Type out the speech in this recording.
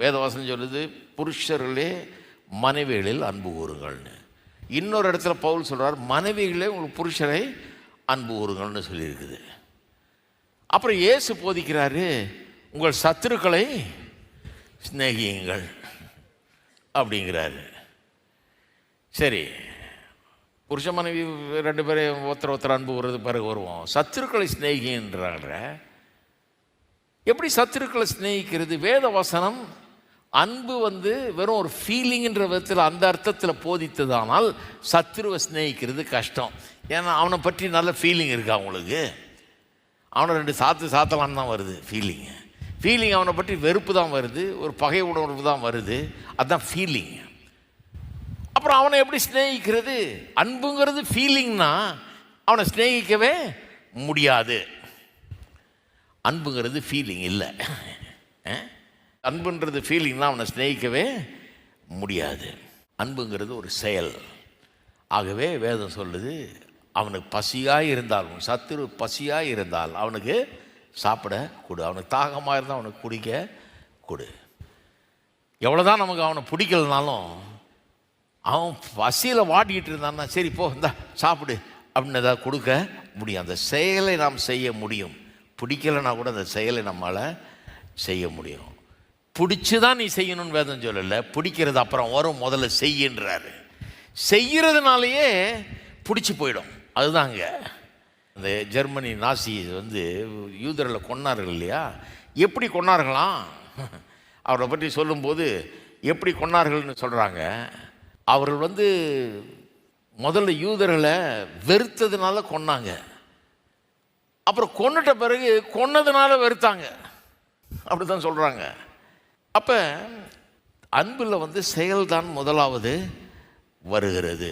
வேதவசனம் சொல்லுது புருஷர்களே மனைவிகளில் அன்பு கூறுங்கள்னு. இன்னொரு இடத்துல பவுல் சொல்கிறார் மனைவிகளே உங்கள் புருஷரை அன்பு கூறுங்கள்னு சொல்லியிருக்குது. அப்புறம் இயேசு போதிக்கிறாரு உங்கள் சத்துருக்களை சிநேகியுங்கள் அப்படிங்கிறாரு. சரி, புருஷ மனைவி 2 பேரையும் ஒருத்தர் அன்பு கூறுறது பிறகு வருவோம். சத்துருக்களை சிநேகின்றாங்க. எப்படி சத்துருக்களை சிநேகிக்கிறது? வேத வசனம் அன்பு வெறும் ஒரு ஃபீலிங்கிற விதத்தில் அந்த அர்த்தத்தில் போதித்ததானால் சத்துருவை சிநேகிக்கிறது கஷ்டம். ஏன்னா அவனை பற்றி நல்ல ஃபீலிங் இருக்கு அவங்களுக்கு. அவனை 2 சாத்தலான்னு தான் வருது ஃபீலிங் அவனை பற்றி வெறுப்பு தான் வருது, ஒரு பகை உணர்வு தான் வருது, அதுதான் ஃபீலிங். அப்புறம் அவனை எப்படி சிநேகிக்கிறது? அன்புங்கிறது ஃபீலிங்னா அவனை சிநேகிக்கவே முடியாது. அன்புங்கிறது ஃபீலிங் இல்லை. அன்புன்றது ஃபீலிங்னா அவனை சிநேகிக்கவே முடியாது. அன்புங்கிறது ஒரு செயல். ஆகவே வேதம் சொல்லுது அவனுக்கு பசியாக இருந்தால், சத்துரு பசியாக இருந்தால் அவனுக்கு சாப்பிட கொடு, அவனுக்கு தாகமாக இருந்தால் அவனுக்கு குடிக்க கொடு. எவ்வளோதான் நமக்கு அவனை பிடிக்கலனாலும் அவன் பசியில் வாட்டிக்கிட்டு இருந்தான்னா சரி போ இந்தா சாப்பிடு அப்படின்னு ஏதாவது கொடுக்க முடியும். அந்த செயலை நாம் செய்ய முடியும். பிடிக்கலைன்னா கூட அந்த செயலை நம்மளால் செய்ய முடியும். பிடிச்சி தான் நீ செய்யணும்னு வேதம் சொல்லலை, பிடிக்கிறது அப்புறம் வரும், முதல்ல செய்யின்றாரு. செய்கிறதுனாலேயே பிடிச்சி போயிடும். அதுதாங்க இந்த ஜெர்மனி நாசி யூதர்களை கொன்னார்கள் இல்லையா? எப்படி கொன்னார்களாம் அவரை பற்றி சொல்லும்போது எப்படி கொன்னார்கள்னு சொல்கிறாங்க. அவர்கள் முதல்ல யூதர்களை வெறுத்ததுனால கொன்னாங்க. அப்புறம் கொன்னுட்ட பிறகு கொன்னதுனால வெறுத்தாங்க. அப்படி தான் சொல்கிறாங்க. அப்போ அன்பில் செயல்தான் முதலாவது வருகிறது.